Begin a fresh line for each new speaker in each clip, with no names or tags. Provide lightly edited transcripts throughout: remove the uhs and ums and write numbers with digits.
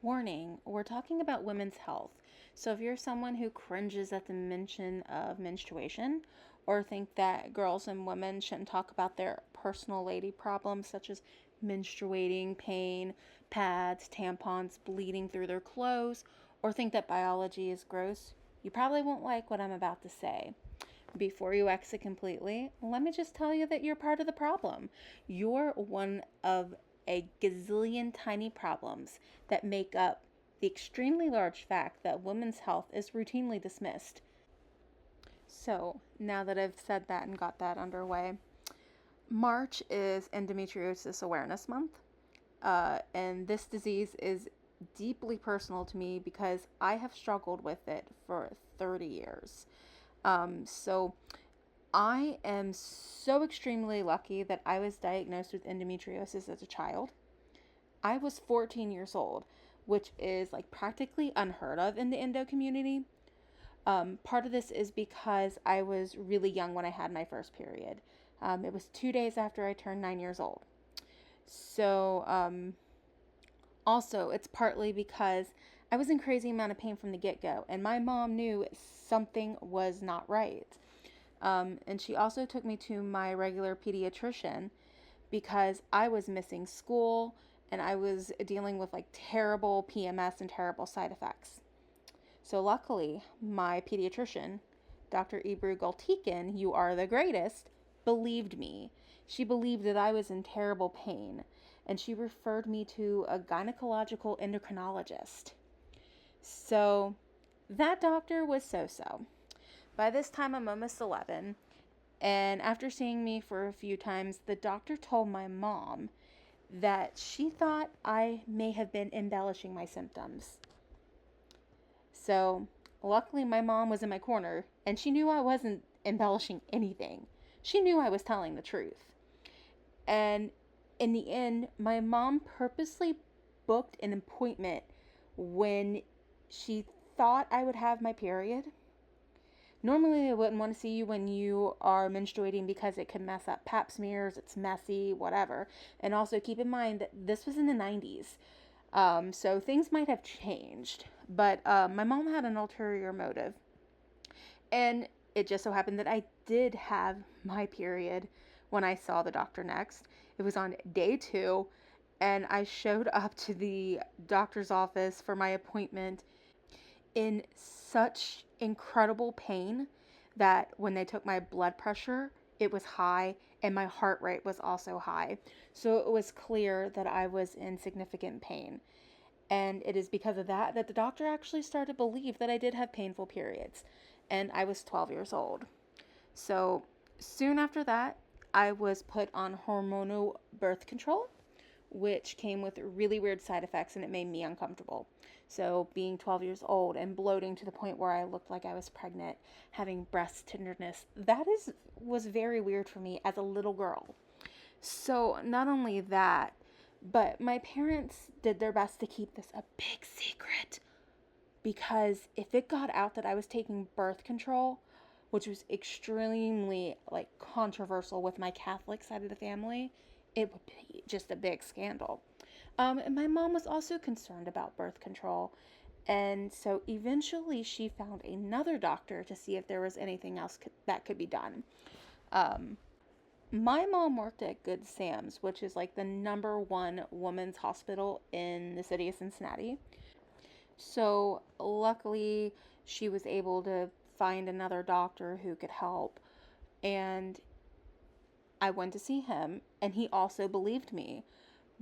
Warning, we're talking about women's health. So if you're someone who cringes at the mention of menstruation or think that girls and women shouldn't talk about their personal lady problems such as menstruating, pain, pads, tampons, bleeding through their clothes, or think that biology is gross, you probably won't like what I'm about to say. Before you exit completely, let me just tell you that you're part of the problem. You're one of a gazillion tiny problems that make up the extremely large fact that women's health is routinely dismissed. So, now that I've said that and got that underway, March is Endometriosis Awareness Month. And this disease is deeply personal to me because I have struggled with it for 30 years. So I am so extremely lucky that I was diagnosed with endometriosis as a child. I was 14 years old, which is like practically unheard of in the endo community. Part of this is because I was really young when I had my first period. It was 2 days after I turned 9 years old. So, also, it's partly because I was in crazy amount of pain from the get-go, and my mom knew something was not right. And she also took me to my regular pediatrician because I was missing school and I was dealing with like terrible PMS and terrible side effects. So luckily, my pediatrician, Dr. Ebru Gultikin, you are the greatest, believed me. She believed that I was in terrible pain, and she referred me to a gynecological endocrinologist. So that doctor was so-so. By this time, I'm almost 11, and after seeing me for a few times, the doctor told my mom that she thought I may have been embellishing my symptoms. So, luckily, my mom was in my corner, and she knew I wasn't embellishing anything. She knew I was telling the truth. And in the end, my mom purposely booked an appointment when she thought I would have my period. Normally, they wouldn't want to see you when you are menstruating because it could mess up pap smears, it's messy, whatever. And also keep in mind that this was in the 90s. So things might have changed. But my mom had an ulterior motive. And it just so happened that I did have my period when I saw the doctor next. It was on day 2. And I showed up to the doctor's office for my appointment in such incredible pain that when they took my blood pressure, it was high and my heart rate was also high. So it was clear that I was in significant pain. And it is because of that that the doctor actually started to believe that I did have painful periods. And I was 12 years old. So soon after that, I was put on hormonal birth control, which came with really weird side effects and it made me uncomfortable. So being 12 years old and bloating to the point where I looked like I was pregnant, having breast tenderness, was very weird for me as a little girl. So not only that, but my parents did their best to keep this a big secret because if it got out that I was taking birth control, which was extremely like controversial with my Catholic side of the family, it would be just a big scandal. And my mom was also concerned about birth control. And so eventually she found another doctor to see if there was anything else that could be done. My mom worked at Good Sam's, which is like the number one women's hospital in the city of Cincinnati. So luckily she was able to find another doctor who could help. And I went to see him, and he also believed me.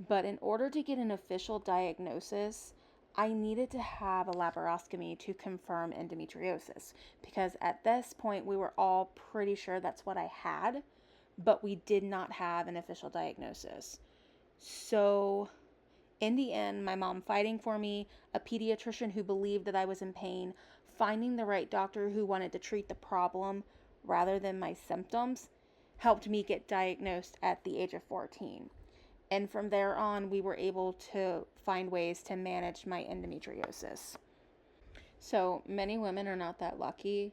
But in order to get an official diagnosis, I needed to have a laparoscopy to confirm endometriosis because at this point we were all pretty sure that's what I had, but we did not have an official diagnosis. So in the end, my mom fighting for me, a pediatrician who believed that I was in pain, finding the right doctor who wanted to treat the problem rather than my symptoms, helped me get diagnosed at the age of 14. And from there on, we were able to find ways to manage my endometriosis. So many women are not that lucky.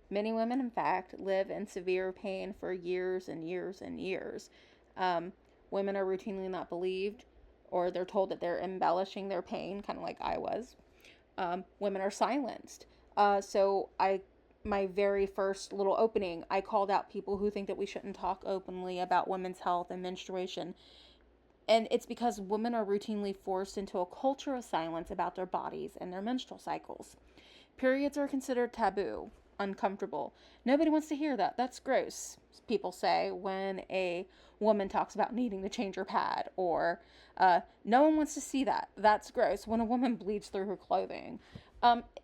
Many women, in fact, live in severe pain for years and years and years. Women are routinely not believed, or they're told that they're embellishing their pain, kind of like I was. Women are silenced. My very first little opening, I called out people who think that we shouldn't talk openly about women's health and menstruation. And it's because women are routinely forced into a culture of silence about their bodies and their menstrual cycles. Periods are considered taboo, uncomfortable. Nobody wants to hear that. That's gross, people say when a woman talks about needing to change her pad, or no one wants to see that. That's gross when a woman bleeds through her clothing.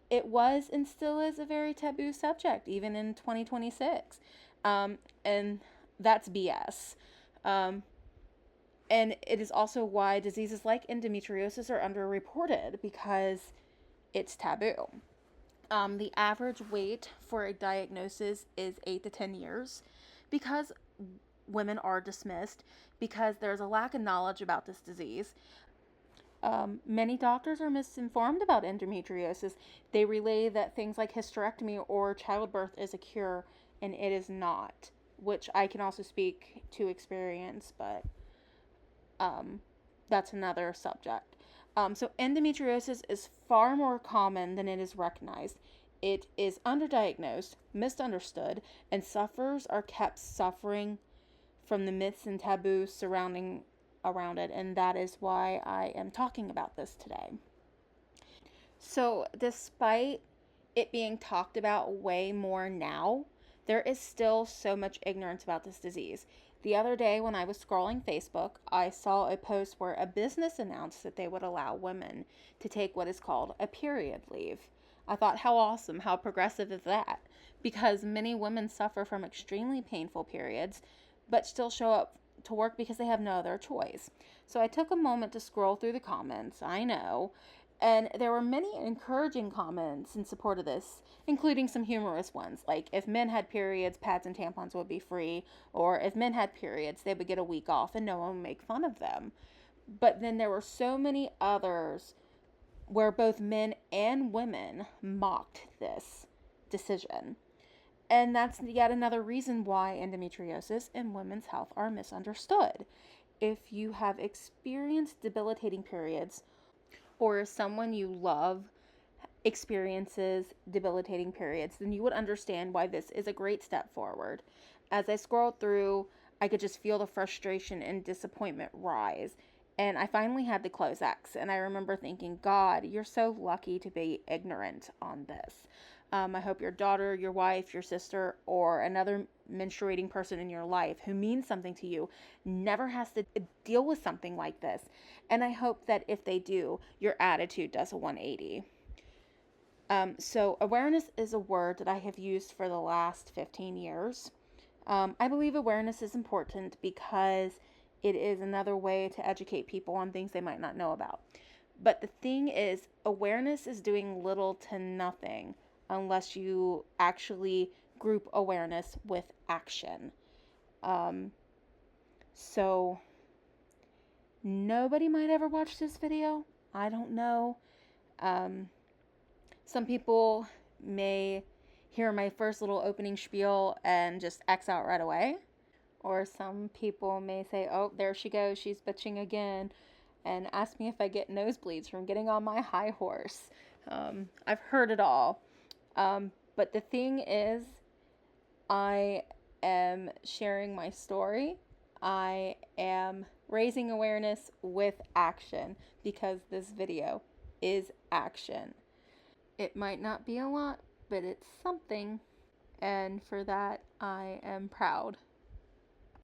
It was and still is a very taboo subject, even in 2026. And that's BS. Um, and it is also why diseases like endometriosis are underreported, because it's taboo. The average wait for a diagnosis is 8 to 10 years because women are dismissed, because there's a lack of knowledge about this disease. Many doctors are misinformed about endometriosis. They relay that things like hysterectomy or childbirth is a cure, and it is not, which I can also speak to experience, but that's another subject. So endometriosis is far more common than it is recognized. It is underdiagnosed, misunderstood, and sufferers are kept suffering from the myths and taboos surrounding around it, and that is why I am talking about this today. So, despite it being talked about way more now, there is still so much ignorance about this disease. The other day, when I was scrolling Facebook, I saw a post where a business announced that they would allow women to take what is called a period leave. I thought, how awesome, how progressive is that? Because many women suffer from extremely painful periods, but still show up to work because they have no other choice. So I took a moment to scroll through the comments, I know, and there were many encouraging comments in support of this, including some humorous ones, like if men had periods, pads and tampons would be free, or if men had periods, they would get a week off and no one would make fun of them. But then there were so many others where both men and women mocked this decision. And that's yet another reason why endometriosis and women's health are misunderstood. If you have experienced debilitating periods, or someone you love experiences debilitating periods, then you would understand why this is a great step forward. As I scrolled through, I could just feel the frustration and disappointment rise. And I finally had to close X. And I remember thinking, God, you're so lucky to be ignorant on this. I hope your daughter, your wife, your sister, or another menstruating person in your life who means something to you never has to deal with something like this. And I hope that if they do, your attitude does a 180. So awareness is a word that I have used for the last 15 years. I believe awareness is important because it is another way to educate people on things they might not know about. But the thing is, awareness is doing little to nothing unless you actually group awareness with action. So nobody might ever watch this video. I don't know. Some people may hear my first little opening spiel and just X out right away. Or some people may say, oh, there she goes, she's bitching again, and ask me if I get nosebleeds from getting on my high horse. I've heard it all. But the thing is, I am sharing my story. I am raising awareness with action, because this video is action. It might not be a lot, but it's something. And for that, I am proud.